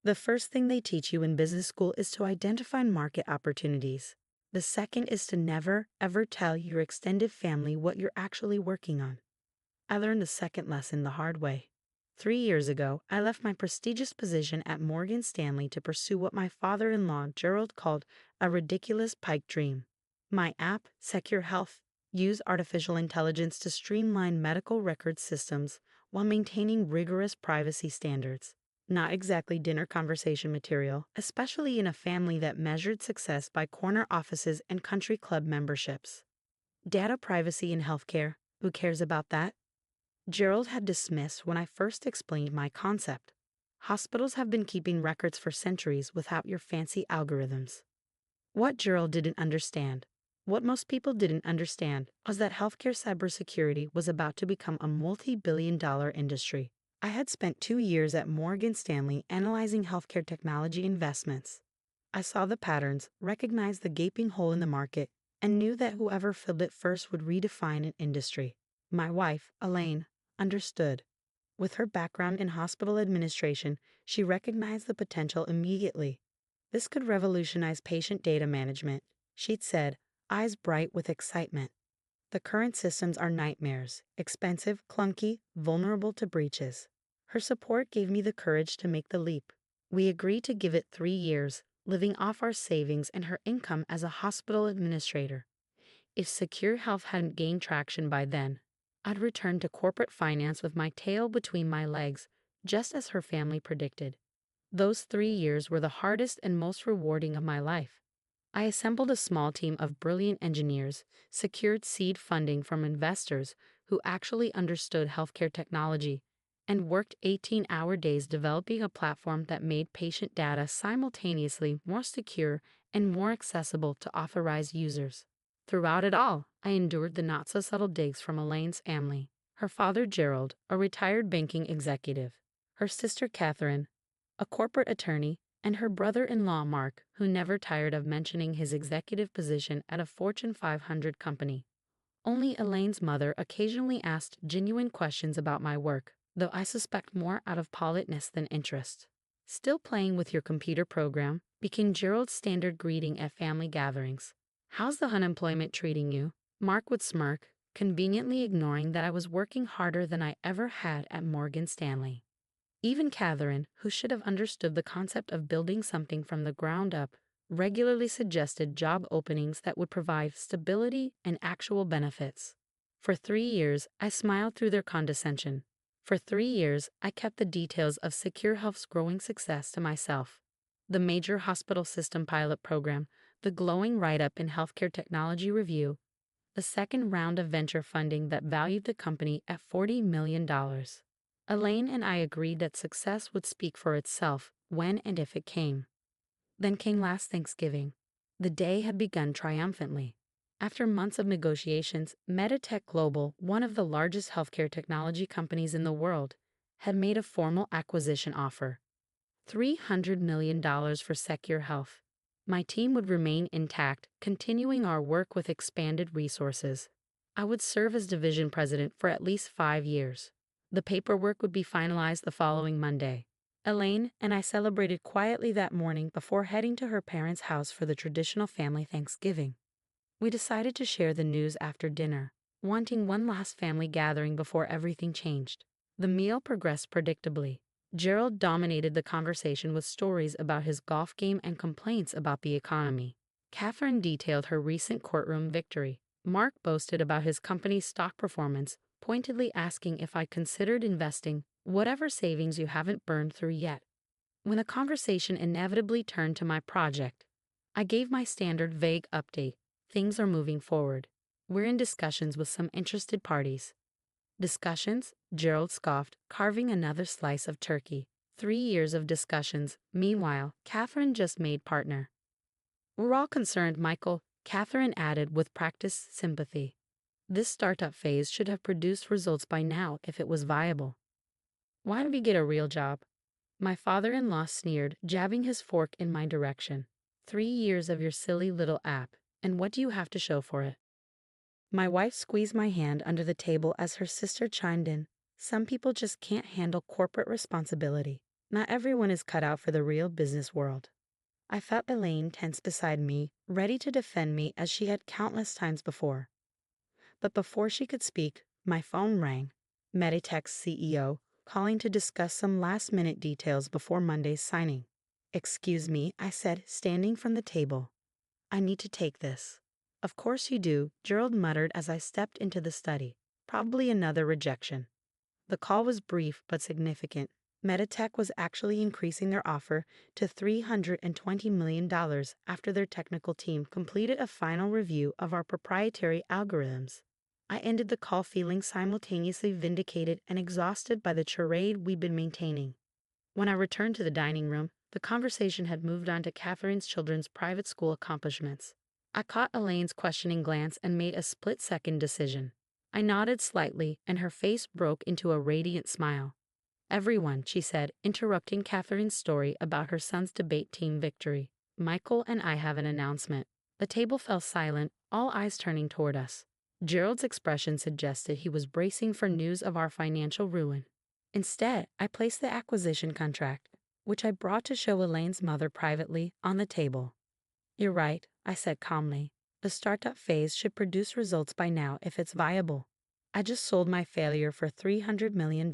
The first thing they teach you in business school is to identify market opportunities. The second is to never, ever tell your extended family what you're actually working on. I learned the second lesson the hard way. 3 years ago, I left my prestigious position at Morgan Stanley to pursue what my father-in-law Gerald called a ridiculous pipe dream. My app, Secure Health, used artificial intelligence to streamline medical record systems while maintaining rigorous privacy standards. Not exactly dinner conversation material, especially in a family that measured success by corner offices and country club memberships. Data privacy in healthcare, who cares about that? Gerald had dismissed when I first explained my concept. Hospitals have been keeping records for centuries without your fancy algorithms. What Gerald didn't understand, what most people didn't understand, was that healthcare cybersecurity was about to become a multi-billion-dollar industry. I had spent 2 years at Morgan Stanley analyzing healthcare technology investments. I saw the patterns, recognized the gaping hole in the market, and knew that whoever filled it first would redefine an industry. My wife, Elaine, understood. With her background in hospital administration, she recognized the potential immediately. This could revolutionize patient data management, she'd said, eyes bright with excitement. The current systems are nightmares, expensive, clunky, vulnerable to breaches. Her support gave me the courage to make the leap. We agreed to give it 3 years, living off our savings and her income as a hospital administrator. If Secure Health hadn't gained traction by then, I'd return to corporate finance with my tail between my legs, just as her family predicted. Those 3 years were the hardest and most rewarding of my life. I assembled a small team of brilliant engineers, secured seed funding from investors who actually understood healthcare technology, and worked 18-hour days developing a platform that made patient data simultaneously more secure and more accessible to authorized users. Throughout it all, I endured the not-so-subtle digs from Elaine's family. Her father Gerald, a retired banking executive, her sister Catherine, a corporate attorney, and her brother-in-law Mark, who never tired of mentioning his executive position at a Fortune 500 company. Only Elaine's mother occasionally asked genuine questions about my work, though I suspect more out of politeness than interest. "Still playing with your computer program?" became Gerald's standard greeting at family gatherings. "How's the unemployment treating you?" Mark would smirk, conveniently ignoring that I was working harder than I ever had at Morgan Stanley. Even Catherine, who should have understood the concept of building something from the ground up, regularly suggested job openings that would provide stability and actual benefits. For 3 years, I smiled through their condescension. For 3 years, I kept the details of Secure Health's growing success to myself. The major hospital system pilot program, the glowing write-up in Healthcare Technology Review, the second round of venture funding that valued the company at $40 million. Elaine and I agreed that success would speak for itself when and if it came. Then came last Thanksgiving. The day had begun triumphantly. After months of negotiations, Meditech Global, one of the largest healthcare technology companies in the world, had made a formal acquisition offer. $300 million for Secure Health. My team would remain intact, continuing our work with expanded resources. I would serve as division president for at least 5 years. The paperwork would be finalized the following Monday. Elaine and I celebrated quietly that morning before heading to her parents' house for the traditional family Thanksgiving. We decided to share the news after dinner, wanting one last family gathering before everything changed. The meal progressed predictably. Gerald dominated the conversation with stories about his golf game and complaints about the economy. Catherine detailed her recent courtroom victory. Mark boasted about his company's stock performance, pointedly asking if I considered investing whatever savings you haven't burned through yet. When the conversation inevitably turned to my project, I gave my standard vague update. Things are moving forward. We're in discussions with some interested parties. Discussions? Gerald scoffed, carving another slice of turkey. 3 years of discussions. Meanwhile, Catherine just made partner. "We're all concerned, Michael," Catherine added with practiced sympathy. This startup phase should have produced results by now if it was viable. "Why don't we get a real job?" My father-in-law sneered, jabbing his fork in my direction. 3 years of your silly little app, and what do you have to show for it? My wife squeezed my hand under the table as her sister chimed in. "Some people just can't handle corporate responsibility." Not everyone is cut out for the real business world. I felt Elaine tense beside me, ready to defend me as she had countless times before. But before she could speak, my phone rang. Meditech's CEO, calling to discuss some last-minute details before Monday's signing. "Excuse me," I said, standing from the table. "I need to take this." "Of course you do," Gerald muttered as I stepped into the study. Probably another rejection. The call was brief but significant. Meditech was actually increasing their offer to $320 million after their technical team completed a final review of our proprietary algorithms. I ended the call feeling simultaneously vindicated and exhausted by the charade we'd been maintaining. When I returned to the dining room, the conversation had moved on to Catherine's children's private school accomplishments. I caught Elaine's questioning glance and made a split-second decision. I nodded slightly, and her face broke into a radiant smile. "Everyone," she said, interrupting Catherine's story about her son's debate team victory. "Michael and I have an announcement." The table fell silent, all eyes turning toward us. Gerald's expression suggested he was bracing for news of our financial ruin. Instead, I placed the acquisition contract, which I brought to show Elaine's mother privately, on the table. "You're right," I said calmly. "The startup phase should produce results by now if it's viable. I just sold my failure for $300 million.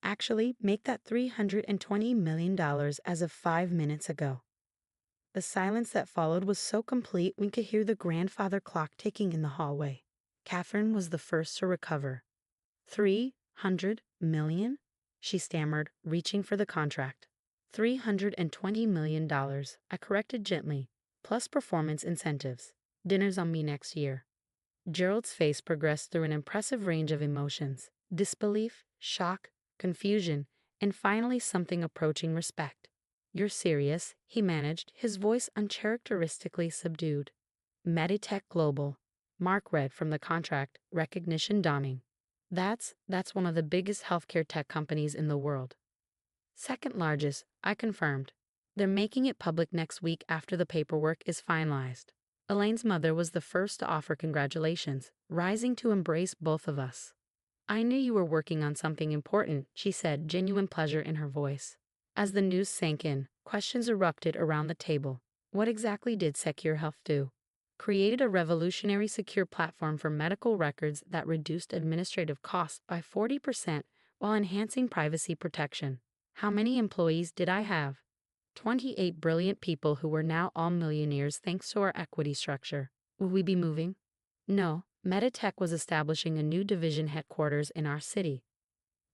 Actually, make that $320 million as of 5 minutes ago." The silence that followed was so complete we could hear the grandfather clock ticking in the hallway. Catherine was the first to recover. $300 million? She stammered, reaching for the contract. $320 million, I corrected gently, plus performance incentives. Dinner's on me next year. Gerald's face progressed through an impressive range of emotions: disbelief, shock, confusion, and finally something approaching respect. "You're serious," he managed, his voice uncharacteristically subdued. "Meditech Global." Mark read from the contract, recognition dawning. That's one of the biggest healthcare tech companies in the world. "Second largest," I confirmed. "They're making it public next week after the paperwork is finalized." Elaine's mother was the first to offer congratulations, rising to embrace both of us. "I knew you were working on something important," she said, genuine pleasure in her voice. As the news sank in, questions erupted around the table. What exactly did Secure Health do? Created a revolutionary secure platform for medical records that reduced administrative costs by 40% while enhancing privacy protection. How many employees did I have? 28 brilliant people who were now all millionaires thanks to our equity structure. Will we be moving? No, Meditech was establishing a new division headquarters in our city.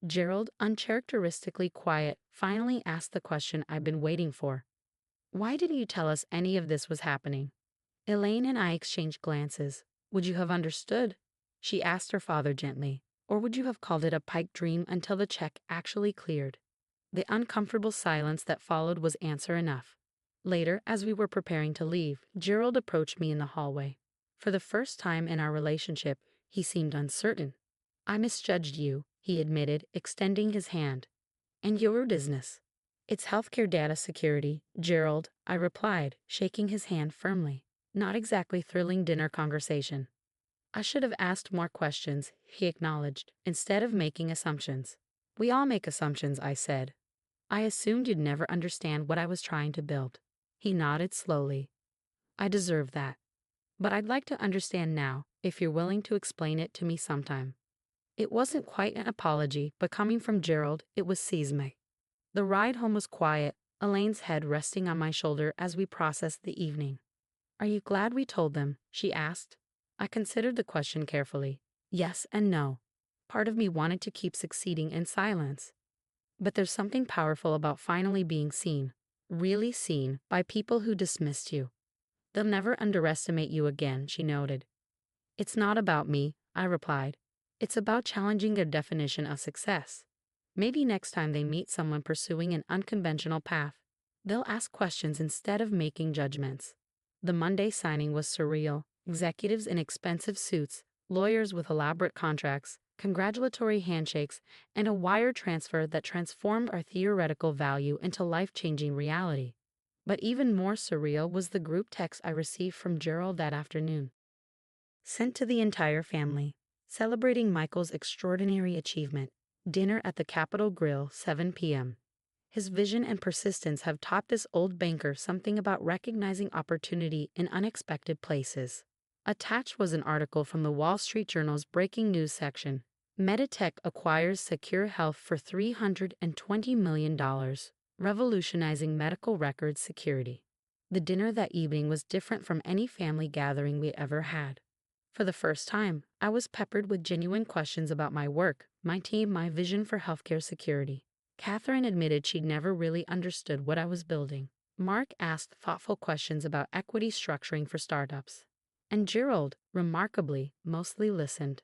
Gerald, uncharacteristically quiet, finally asked the question I've been waiting for. "Why didn't you tell us any of this was happening?" Elaine and I exchanged glances. "Would you have understood?" she asked her father gently. "Or would you have called it a pipe dream until the check actually cleared?" The uncomfortable silence that followed was answer enough. Later, as we were preparing to leave, Gerald approached me in the hallway. For the first time in our relationship, he seemed uncertain. "I misjudged you," he admitted, extending his hand. "And your business?" "It's healthcare data security, Gerald," I replied, shaking his hand firmly. Not exactly thrilling dinner conversation. "I should have asked more questions," he acknowledged, "instead of making assumptions." "We all make assumptions," I said. "I assumed you'd never understand what I was trying to build." He nodded slowly. "I deserve that. But I'd like to understand now, if you're willing to explain it to me sometime." It wasn't quite an apology, but coming from Gerald, it was seismic. The ride home was quiet, Elaine's head resting on my shoulder as we processed the evening. "Are you glad we told them?" she asked. I considered the question carefully. Yes and no. Part of me wanted to keep succeeding in silence. But there's something powerful about finally being seen, really seen, by people who dismissed you. "They'll never underestimate you again," she noted. "It's not about me," I replied. "It's about challenging their definition of success. Maybe next time they meet someone pursuing an unconventional path, they'll ask questions instead of making judgments." The Monday signing was surreal. Executives in expensive suits, lawyers with elaborate contracts, congratulatory handshakes, and a wire transfer that transformed our theoretical value into life-changing reality. But even more surreal was the group text I received from Gerald that afternoon. Sent to the entire family, celebrating Michael's extraordinary achievement. Dinner at the Capitol Grill, 7 p.m. His vision and persistence have taught this old banker something about recognizing opportunity in unexpected places. Attached was an article from the Wall Street Journal's breaking news section. Meditech acquires Secure Health for $320 million, revolutionizing medical records security. The dinner that evening was different from any family gathering we ever had. For the first time, I was peppered with genuine questions about my work, my team, my vision for healthcare security. Catherine admitted she'd never really understood what I was building. Mark asked thoughtful questions about equity structuring for startups. And Gerald, remarkably, mostly listened.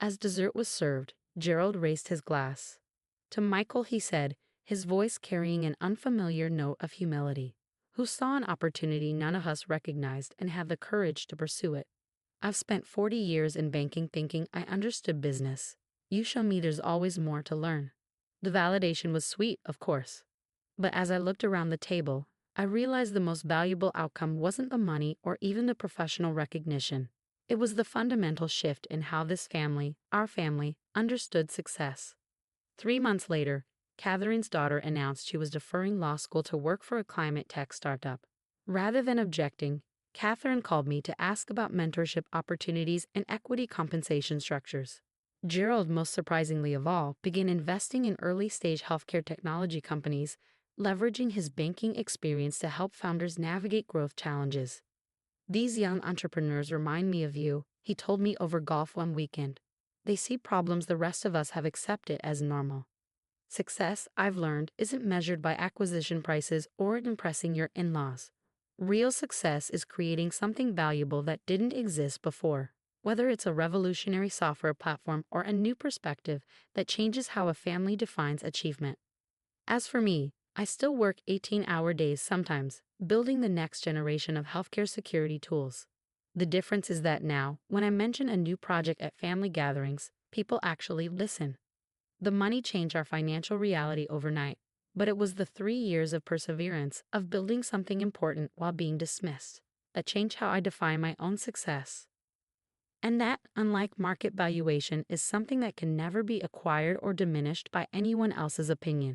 As dessert was served, Gerald raised his glass. To Michael, he said, his voice carrying an unfamiliar note of humility, who saw an opportunity none of us recognized and had the courage to pursue it. I've spent 40 years in banking thinking I understood business. You show me there's always more to learn. The validation was sweet, of course. But as I looked around the table, I realized the most valuable outcome wasn't the money or even the professional recognition. It was the fundamental shift in how this family, our family, understood success. 3 months later, Catherine's daughter announced she was deferring law school to work for a climate tech startup. Rather than objecting, Catherine called me to ask about mentorship opportunities and equity compensation structures. Gerald, most surprisingly of all, began investing in early-stage healthcare technology companies, leveraging his banking experience to help founders navigate growth challenges. These young entrepreneurs remind me of you, he told me over golf one weekend. They see problems the rest of us have accepted as normal. Success, I've learned, isn't measured by acquisition prices or impressing your in-laws. Real success is creating something valuable that didn't exist before, whether it's a revolutionary software platform or a new perspective that changes how a family defines achievement. As for me, I still work 18-hour days sometimes, building the next generation of healthcare security tools. The difference is that now, when I mention a new project at family gatherings, people actually listen. The money changed our financial reality overnight, but it was the 3 years of perseverance, of building something important while being dismissed, that changed how I define my own success. And that, unlike market valuation, is something that can never be acquired or diminished by anyone else's opinion.